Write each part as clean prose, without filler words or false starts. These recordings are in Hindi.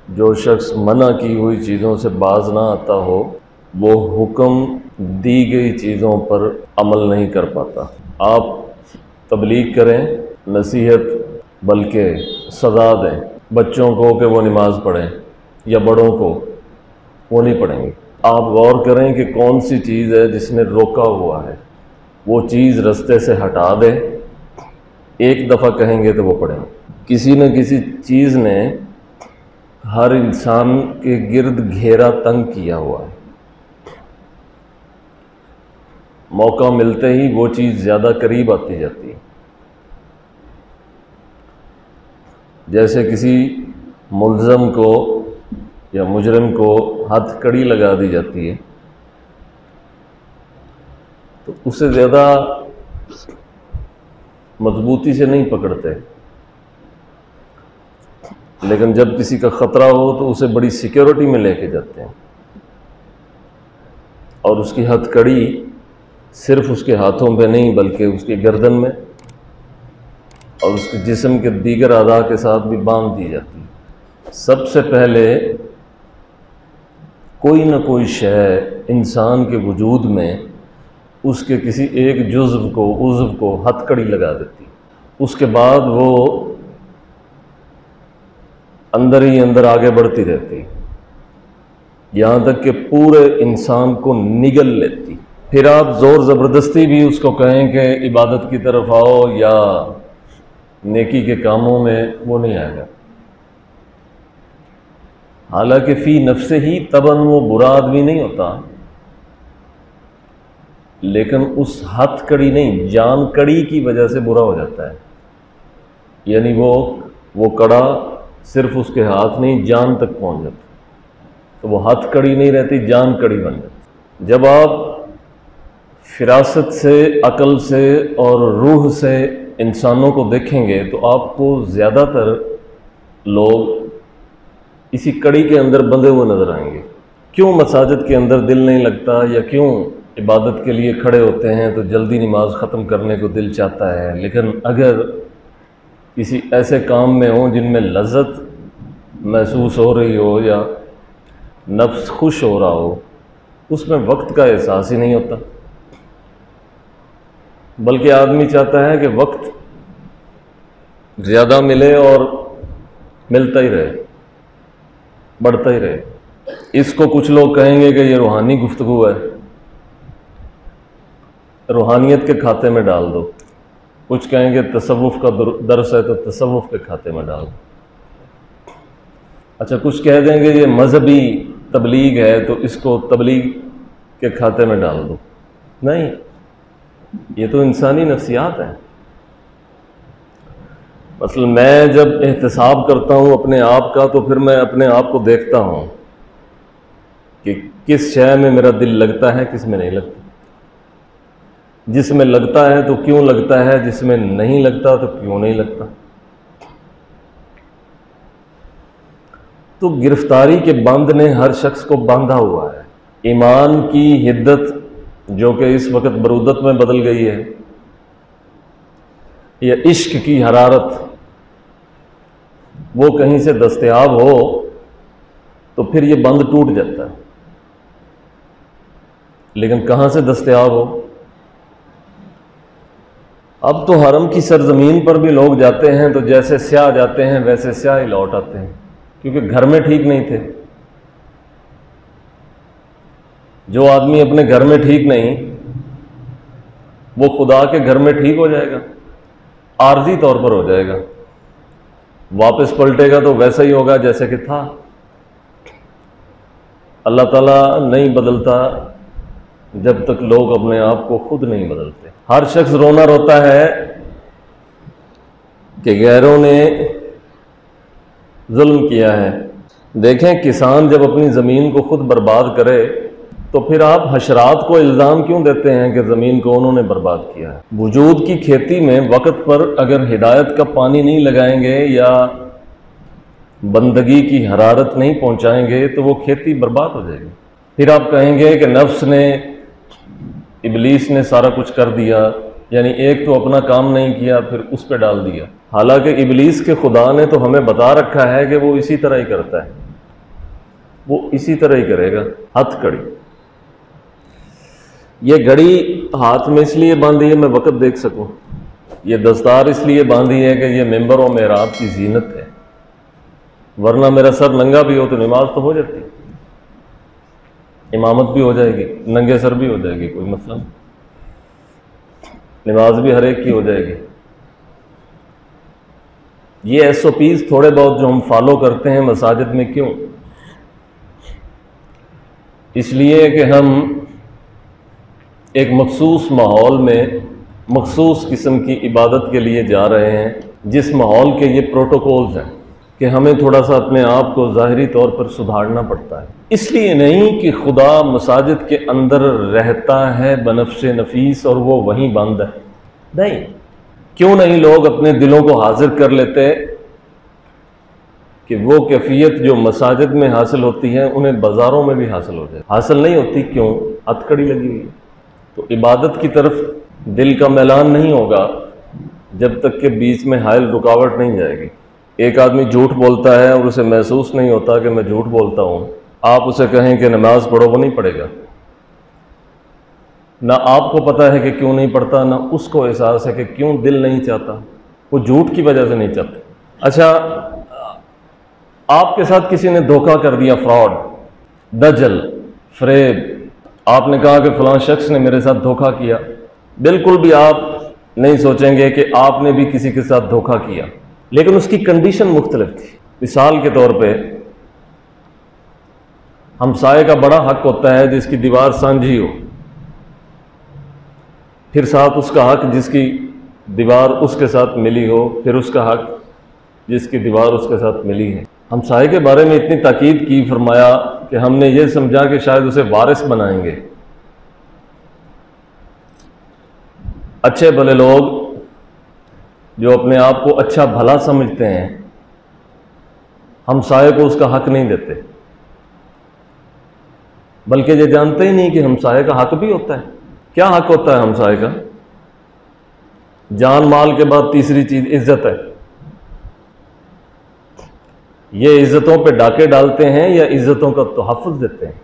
जो शख्स मना की हुई चीज़ों से बाज ना आता हो वो हुक्म दी गई चीज़ों पर अमल नहीं कर पाता। आप तबलीग करें, नसीहत बल्कि सज़ा दें बच्चों को कि वो नमाज़ पढ़ें या बड़ों को, वो नहीं पढ़ेंगे। आप गौर करें कि कौन सी चीज़ है जिसने रोका हुआ है, वो चीज़ रास्ते से हटा दें। एक दफ़ा कहेंगे तो वो पढ़ेंगे। किसी न किसी चीज़ ने हर इंसान के गिर्द घेरा तंग किया हुआ है। मौका मिलते ही वो चीज़ ज़्यादा करीब आती जाती है। जैसे किसी मुल्ज़म को या मुजरिम को हथकड़ी लगा दी जाती है तो उसे ज़्यादा मजबूती से नहीं पकड़ते, लेकिन जब किसी का ख़तरा हो तो उसे बड़ी सिक्योरिटी में लेके जाते हैं और उसकी हथकड़ी सिर्फ उसके हाथों पे नहीं बल्कि उसके गर्दन में और उसके जिस्म के दीगर अज़ा के साथ भी बांध दी जाती है। सबसे पहले कोई न कोई शय इंसान के वजूद में उसके किसी एक जुज़्व को, उज़्व को हथकड़ी लगा देती। उसके बाद वो अंदर ही अंदर आगे बढ़ती रहती, यहाँ तक कि पूरे इंसान को निगल लेती। फिर आप ज़ोर ज़बरदस्ती भी उसको कहें कि इबादत की तरफ आओ या नेकी के कामों में, वो नहीं आएगा। हालांकि फ़ी नफ्से ही तबन वो बुरा आदमी नहीं होता, लेकिन उस हथकड़ी नहीं, जान कड़ी की वजह से बुरा हो जाता है। यानी वो कड़ा सिर्फ उसके हाथ नहीं, जान तक पहुंच जाता, तो वो हथकड़ी नहीं रहती, जान कड़ी बन जाती। जब आप फिरासत से, अकल से और रूह से इंसानों को देखेंगे तो आपको ज़्यादातर लोग इसी कड़ी के अंदर बंधे हुए नज़र आएंगे। क्यों मसाजिद के अंदर दिल नहीं लगता, या क्यों इबादत के लिए खड़े होते हैं तो जल्दी नमाज ख़त्म करने को दिल चाहता है, लेकिन अगर किसी ऐसे काम में हो जिनमें लज़्ज़त महसूस हो रही हो या नफ्स खुश हो रहा हो, उसमें वक्त का एहसास ही नहीं होता। बल्कि आदमी चाहता है कि वक्त ज़्यादा मिले और मिलता ही रहे, बढ़ता ही रहे। इसको कुछ लोग कहेंगे कि ये रूहानी गुफ्तगू है, रूहानियत के खाते में डाल दो। कुछ कहेंगे तसव्वुफ़ का दर्स है तो तसव्वुफ़ के खाते में डाल दो। अच्छा, कुछ कह देंगे ये मजहबी तबलीग है तो इसको तबलीग के खाते में डाल दो। नहीं, ये तो इंसानी नफ्सियात है। मसलन मैं जब एहतिसाब करता हूँ अपने आप का तो फिर मैं अपने आप को देखता हूँ कि किस शय में मेरा दिल लगता है, किस में नहीं लगता। जिसमें लगता है तो क्यों लगता है, जिसमें नहीं लगता तो क्यों नहीं लगता। तो गिरफ्तारी के बंद ने हर शख्स को बांधा हुआ है। ईमान की हिद्दत जो कि इस वक्त बरूदत में बदल गई है, या इश्क की हरारत वो कहीं से दस्तयाब हो तो फिर ये बंद टूट जाता है। लेकिन कहाँ से दस्तयाब हो? अब तो हरम की सरजमीन पर भी लोग जाते हैं तो जैसे स्याह जाते हैं वैसे स्याह ही लौट आते हैं, क्योंकि घर में ठीक नहीं थे। जो आदमी अपने घर में ठीक नहीं, वो खुदा के घर में ठीक हो जाएगा, आर्जी तौर पर हो जाएगा। वापस पलटेगा तो वैसा ही होगा जैसे कि था। अल्लाह ताला नहीं बदलता जब तक लोग अपने आप को खुद नहीं बदलते। हर शख्स रोना रोता है कि गैरों ने जुल्म किया है। देखें, किसान जब अपनी ज़मीन को खुद बर्बाद करे तो फिर आप हशरात को इल्ज़ाम क्यों देते हैं कि ज़मीन को उन्होंने बर्बाद किया है। वजूद की खेती में वक्त पर अगर हिदायत का पानी नहीं लगाएंगे या बंदगी की हरारत नहीं पहुंचाएंगे तो वो खेती बर्बाद हो जाएगी। फिर आप कहेंगे कि नफ्स ने, इबलीस ने सारा कुछ कर दिया, यानी एक तो अपना काम नहीं किया फिर उस पर डाल दिया। हालांकि इबलीस के खुदा ने तो हमें बता रखा है कि वो इसी तरह ही करता है। वो इसी तरह ही करेगा। हथकड़ी, ये घड़ी हाथ में इसलिए बांधी है मैं वक़्त देख सकूं, ये दस्तार इसलिए बांधी है कि ये मिंबर और मेहराब की जीनत है, वरना मेरा सर नंगा भी हो तो नमाज तो हो जाती, इमामत भी हो जाएगी, नंगे सर भी हो जाएगी, कोई मसला नहीं, नमाज भी हर एक की हो जाएगी। ये SOPs थोड़े बहुत जो हम फॉलो करते हैं मसाजिद में, क्यों? इसलिए कि हम एक मखसूस माहौल में मखसूस किस्म की इबादत के लिए जा रहे हैं, जिस माहौल के ये प्रोटोकॉल्स हैं कि हमें थोड़ा सा अपने आप को ज़ाहिरी तौर पर सुधारना पड़ता है। इसलिए नहीं कि खुदा मसाजिद के अंदर रहता है बनफ्शे नफीस और वो वहीं बंद है, नहीं। क्यों नहीं लोग अपने दिलों को हाजिर कर लेते कि वो कैफियत जो मसाजिद में हासिल होती है उन्हें बाज़ारों में भी हासिल हो जाए? हासिल नहीं होती, क्यों? हथकड़ी लगी हुई है। तो इबादत की तरफ दिल का मैलान नहीं होगा जब तक कि बीच में हायल रुकावट नहीं जाएगी। एक आदमी झूठ बोलता है और उसे महसूस नहीं होता कि मैं झूठ बोलता हूँ, आप उसे कहें कि नमाज पढ़ो, वो नहीं पढ़ेगा। ना आपको पता है कि क्यों नहीं पढ़ता, ना उसको एहसास है कि क्यों दिल नहीं चाहता, वो झूठ की वजह से नहीं चाहता। अच्छा, आपके साथ किसी ने धोखा कर दिया, फ्रॉड, दजल, फरेब, आपने कहा कि फलां शख्स ने मेरे साथ धोखा किया, बिल्कुल भी आप नहीं सोचेंगे कि आपने भी किसी के साथ धोखा किया, लेकिन उसकी कंडीशन मुख्तलिफ थी। मिसाल के तौर पे हमसाये का बड़ा हक होता है जिसकी दीवार सांझी हो, फिर साथ उसका हक जिसकी दीवार उसके साथ मिली हो, फिर उसका हक जिसकी दीवार उसके साथ मिली है। हमसाये के बारे में इतनी ताकीद की, फरमाया कि हमने ये समझा कि शायद उसे वारिस बनाएंगे। अच्छे भले लोग जो अपने आप को अच्छा भला समझते हैं, हमसाये को उसका हक नहीं देते, बल्कि ये जानते ही नहीं कि हमसाये का हक भी होता है। क्या हक होता है हमसाये का? जान माल के बाद तीसरी चीज इज्जत है। ये इज्जतों पे डाके डालते हैं या इज्जतों का तोहफ़्फ़ुज़ देते हैं?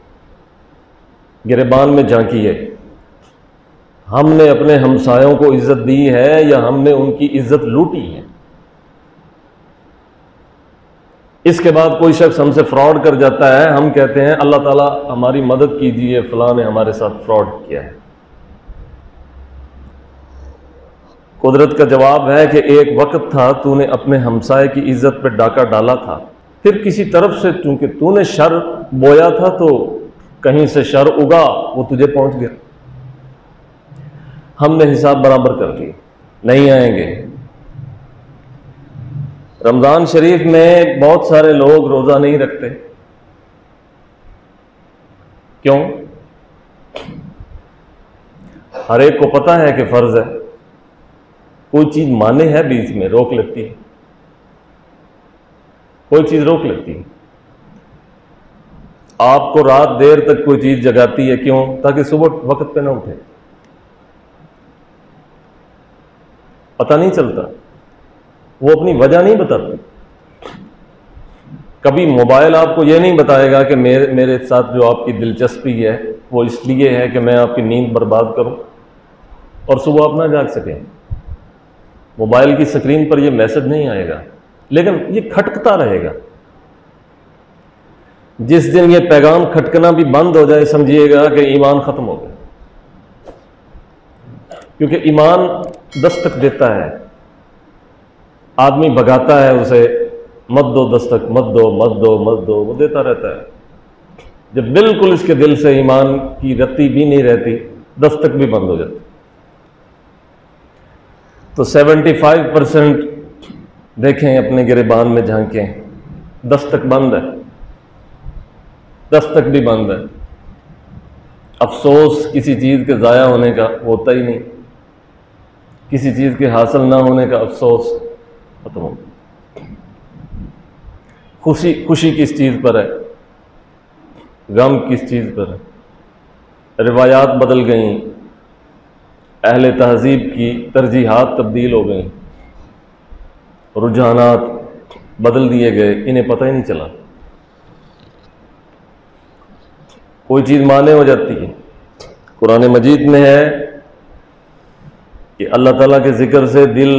गिरबान में झांकिए, हमने अपने हमसायों को इज्जत दी है या हमने उनकी इज्जत लूटी है? इसके बाद कोई शख्स हमसे फ्रॉड कर जाता है, हम कहते हैं अल्लाह ताला हमारी मदद कीजिए, फलां ने हमारे साथ फ्रॉड किया है। कुदरत का जवाब है कि एक वक्त था तूने अपने हमसाये की इज्जत पे डाका डाला था, फिर किसी तरफ से चूंकि तूने शर बोया था तो कहीं से शर उगा, वो तुझे पहुंच गया, हमने हिसाब बराबर कर लिया, नहीं आएंगे। रमज़ान शरीफ में बहुत सारे लोग रोज़ा नहीं रखते, क्यों? हर एक को पता है कि फ़र्ज़ है, कोई चीज़ माने है बीच में रोक लेती है, कोई चीज़ रोक लेती है। आपको रात देर तक कोई चीज़ जगाती है, क्यों? ताकि सुबह वक्त पे ना उठे, पता नहीं चलता, वो अपनी वजह नहीं बताती। कभी मोबाइल आपको ये नहीं बताएगा कि मेरे साथ जो आपकी दिलचस्पी है वो इसलिए है कि मैं आपकी नींद बर्बाद करूं और सुबह आप ना जाग सकें। मोबाइल की स्क्रीन पर ये मैसेज नहीं आएगा, लेकिन ये खटकता रहेगा। जिस दिन ये पैगाम खटकना भी बंद हो जाए, समझिएगा कि ईमान खत्म हो गया, क्योंकि ईमान दस्तक देता है, आदमी भगाता है उसे, मत दो दस्तक, मत दो, मत दो, मत दो, वो देता रहता है। जब बिल्कुल इसके दिल से ईमान की रत्ती भी नहीं रहती, दस्तक भी बंद हो जाती। तो 75% देखें, अपने गिरबान में झांकें, दस्तक बंद है, दस्तक भी बंद है। अफसोस किसी चीज़ के ज़ाया होने का होता ही नहीं, किसी चीज़ के हासिल ना होने का अफसोस खत्म हो। खुशी किस चीज़ पर है, गम किस चीज़ पर है। रिवायात बदल गईं, अहले तहजीब की तरजीहात तब्दील हो गईं, रुझानात बदल दिए गए, इन्हें पता ही नहीं चला। कोई चीज़ माने हो जाती है। कुरान मजीद में है कि अल्लाह ताला के जिक्र से दिल,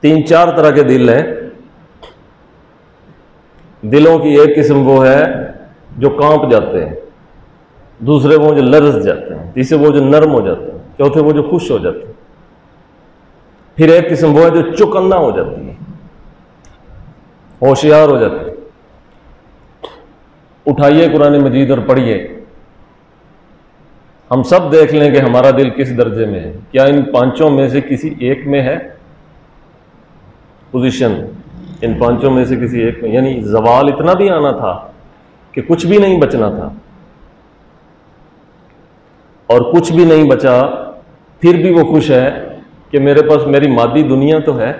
3-4 तरह के दिल हैं। दिलों की एक किस्म वो है जो कांप जाते हैं, दूसरे वो जो लरस जाते हैं, तीसरे वो जो नरम हो जाते हैं, चौथे वो जो खुश हो जाते हैं, फिर एक किस्म वो है जो चौकन्ना हो जाती है, होशियार हो जाती है। उठाइए कुरान मजीद और पढ़िए, हम सब देख लें कि हमारा दिल किस दर्जे में है। क्या इन 5 में से किसी एक में है पोजीशन? इन 5 में से किसी एक में, यानी जवाल इतना भी आना था कि कुछ भी नहीं बचना था, और कुछ भी नहीं बचा फिर भी वो खुश है कि मेरे पास मेरी मादी दुनिया तो है।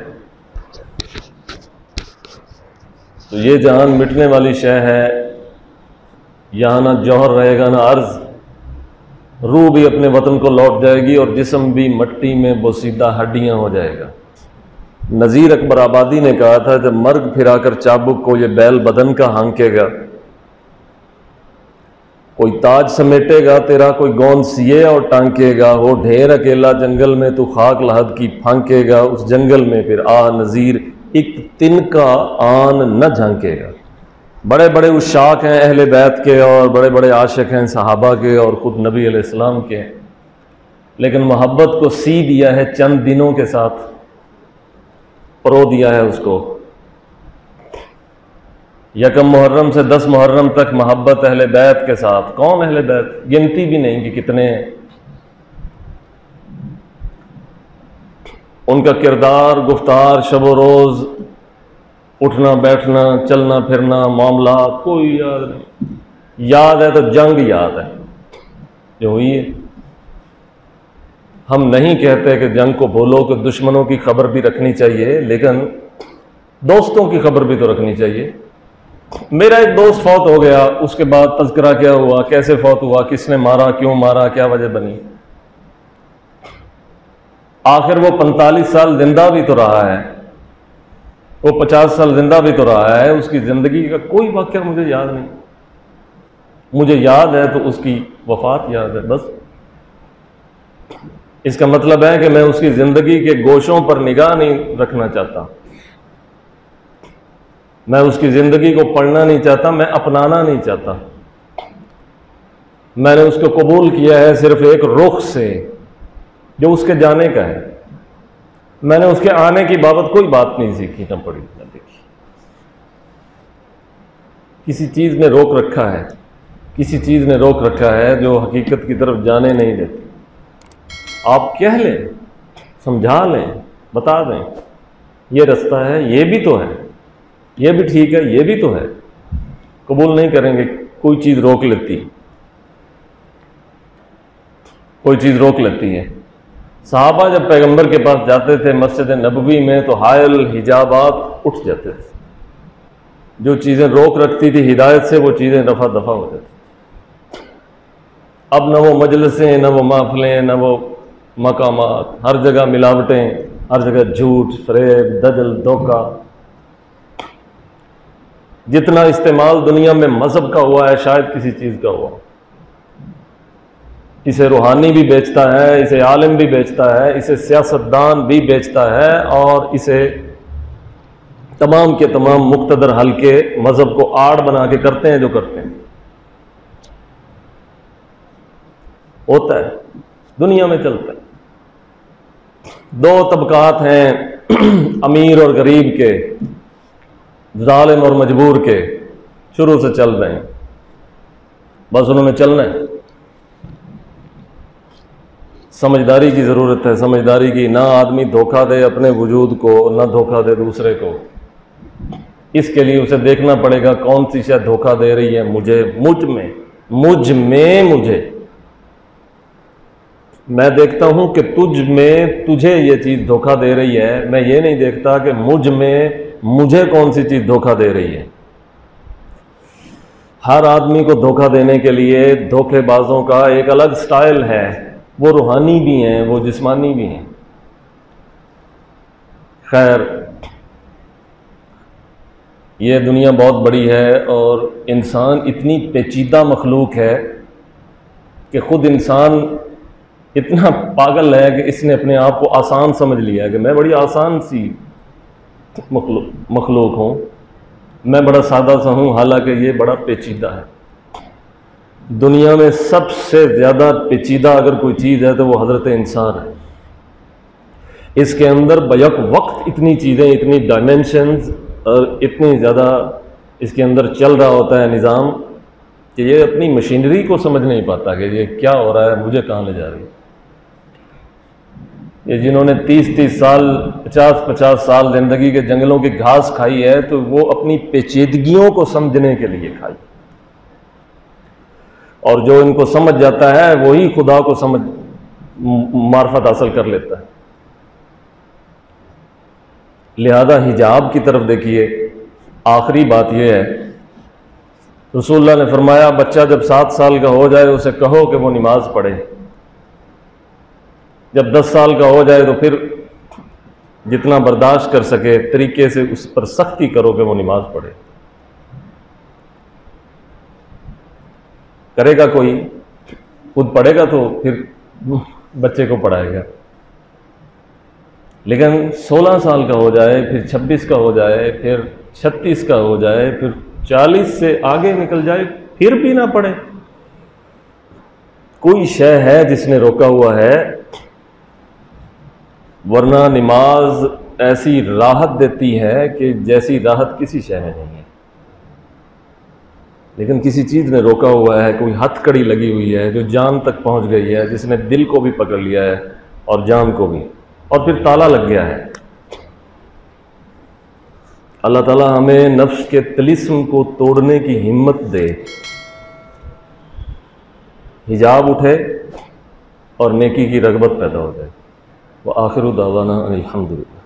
तो ये जहान मिटने वाली शय है, यहाँ ना जौहर रहेगा ना अर्ज, रूह भी अपने वतन को लौट जाएगी और जिस्म भी मट्टी में बोसीदा हड्डियां हो जाएगा। नज़ीर अकबर आबादी ने कहा था, जब मर्ग फिराकर चाबुक को ये बैल बदन का हांकेगा, कोई ताज समेटेगा तेरा, कोई गोंद सिए और टांकेगा, हो ढेर अकेला जंगल में तू खाक लहद की फांकेगा, उस जंगल में फिर आ नज़ीर एक तिनका आन न झांकेगा। बड़े बड़े उशाक हैं अहले बैत के, और बड़े बड़े आशिक हैं सहाबा के और ख़ुद नबी अलैहिस्सलाम के, लेकिन मोहब्बत को सी दिया है चंद दिनों के साथ, परो दिया है उसको। यकम मुहर्रम से 10 मुहर्रम तक मोहब्बत अहले बैत के साथ। कौन अहले बैत? गिनती भी नहीं कि कितने हैं। उनका किरदार, गुफ्तार, शब रोज़, उठना बैठना, चलना फिरना, मामला कोई याद नहीं। याद है तो जंग याद है जो हुई है। हम नहीं कहते कि जंग को भूलो, कि दुश्मनों की खबर भी रखनी चाहिए, लेकिन दोस्तों की खबर भी तो रखनी चाहिए। मेरा एक दोस्त फौत हो गया, उसके बाद तज़किरा क्या हुआ, कैसे फौत हुआ, किसने मारा, क्यों मारा, क्या वजह बनी। आखिर वो 45 साल जिंदा भी तो रहा है, वो 50 साल जिंदा भी तो रहा है, उसकी ज़िंदगी का कोई वाक़या मुझे याद नहीं। मुझे याद है तो उसकी वफ़ात याद है, बस। इसका मतलब है कि मैं उसकी ज़िंदगी के गोशों पर निगाह नहीं रखना चाहता, मैं उसकी ज़िंदगी को पढ़ना नहीं चाहता, मैं अपनाना नहीं चाहता। मैंने उसको कबूल किया है सिर्फ एक रुख से जो उसके जाने का है। मैंने उसके आने की बाबत कोई बात नहीं सीखी, ना पढ़ी, ना देखी। किसी चीज़ ने रोक रखा है, किसी चीज़ ने रोक रखा है जो हकीकत की तरफ जाने नहीं देती। आप कह लें, समझा लें, बता दें, ये रास्ता है, ये भी तो है, ये भी ठीक है, ये भी तो है, कबूल नहीं करेंगे। कोई चीज़ रोक लेती है, कोई चीज़ रोक लेती है। सहाबा जब पैगंबर के पास जाते थे मस्जिद नबवी में, तो हायल हिजाबात उठ जाते थे। जो चीज़ें रोक रखती थी हिदायत से, वो चीज़ें रफा दफा हो जाती। अब न वो मजलिसें, न वो महफिलें, न वो मकामात, हर जगह मिलावटें, हर जगह झूठ, फरेब, दजल, धोखा। जितना इस्तेमाल दुनिया में मजहब का हुआ है, शायद किसी चीज़ का हुआ। इसे रूहानी भी बेचता है, इसे आलिम भी बेचता है, इसे सियासतदान भी बेचता है, और इसे तमाम के तमाम मुक्तदर हल्के मजहब को आड़ बना के करते हैं जो करते हैं। होता है, दुनिया में चलता है। 2 तबकात हैं अमीर और गरीब के, जालिम और मजबूर के, शुरू से चल रहे हैं, बस उन्होंने चलना है। समझदारी की ज़रूरत है, समझदारी की। ना आदमी धोखा दे अपने वजूद को, ना धोखा दे दूसरे को। इसके लिए उसे देखना पड़ेगा कौन सी शय धोखा दे रही है मुझे, मुझ में मुझे। मैं देखता हूं कि तुझ में तुझे ये चीज़ धोखा दे रही है, मैं ये नहीं देखता कि मुझ में मुझे कौन सी चीज़ धोखा दे रही है। हर आदमी को धोखा देने के लिए धोखेबाजों का एक अलग स्टाइल है। वो रूहानी भी हैं, वो जिस्मानी भी हैं। खैर, ये दुनिया बहुत बड़ी है और इंसान इतनी पेचीदा मखलूक है कि ख़ुद इंसान इतना पागल है कि इसने अपने आप को आसान समझ लिया है कि मैं बड़ी आसान सी मखलूक हूँ, मैं बड़ा सादा सा हूँ, हालांकि ये बड़ा पेचीदा है। दुनिया में सबसे ज़्यादा पेचीदा अगर कोई चीज़ है तो वो हज़रत इंसान है। इसके अंदर बैक वक्त इतनी चीज़ें, इतनी डायमेंशंस और इतनी ज़्यादा इसके अंदर चल रहा होता है निज़ाम कि ये अपनी मशीनरी को समझ नहीं पाता कि ये क्या हो रहा है, मुझे कहाँ ले जा रही है। ये जिन्होंने 30-30 साल, 50-50 साल ज़िंदगी के जंगलों की घास खाई है तो वो अपनी पेचीदगियों को समझने के लिए खाई, और जो इनको समझ जाता है वही खुदा को समझ मार्फत हासिल कर लेता है। लिहाजा हिजाब की तरफ देखिए। आखिरी बात यह है, रसूलुल्लाह ने फरमाया बच्चा जब 7 साल का हो जाए उसे कहो कि वो नमाज पढ़े, जब 10 साल का हो जाए तो फिर जितना बर्दाश्त कर सके तरीके से उस पर सख्ती करो कि वो नमाज पढ़े। करेगा कोई, खुद पढ़ेगा तो फिर बच्चे को पढ़ाएगा, लेकिन 16 साल का हो जाए, फिर 26 का हो जाए, फिर 36 का हो जाए, फिर 40 से आगे निकल जाए, फिर भी ना पढ़े, कोई शय है जिसने रोका हुआ है। वरना नमाज ऐसी राहत देती है कि जैसी राहत किसी शय में नहीं है, लेकिन किसी चीज़ ने रोका हुआ है, कोई हथकड़ी लगी हुई है जो जान तक पहुंच गई है, जिसने दिल को भी पकड़ लिया है और जान को भी, और फिर ताला लग गया है। अल्लाह ताला हमें नफ्स के तिलिस्म को तोड़ने की हिम्मत दे, हिजाब उठे और नेकी की रगबत पैदा हो जाए। व आखिरु दावाना अनिल हम्दुलिल्लाह।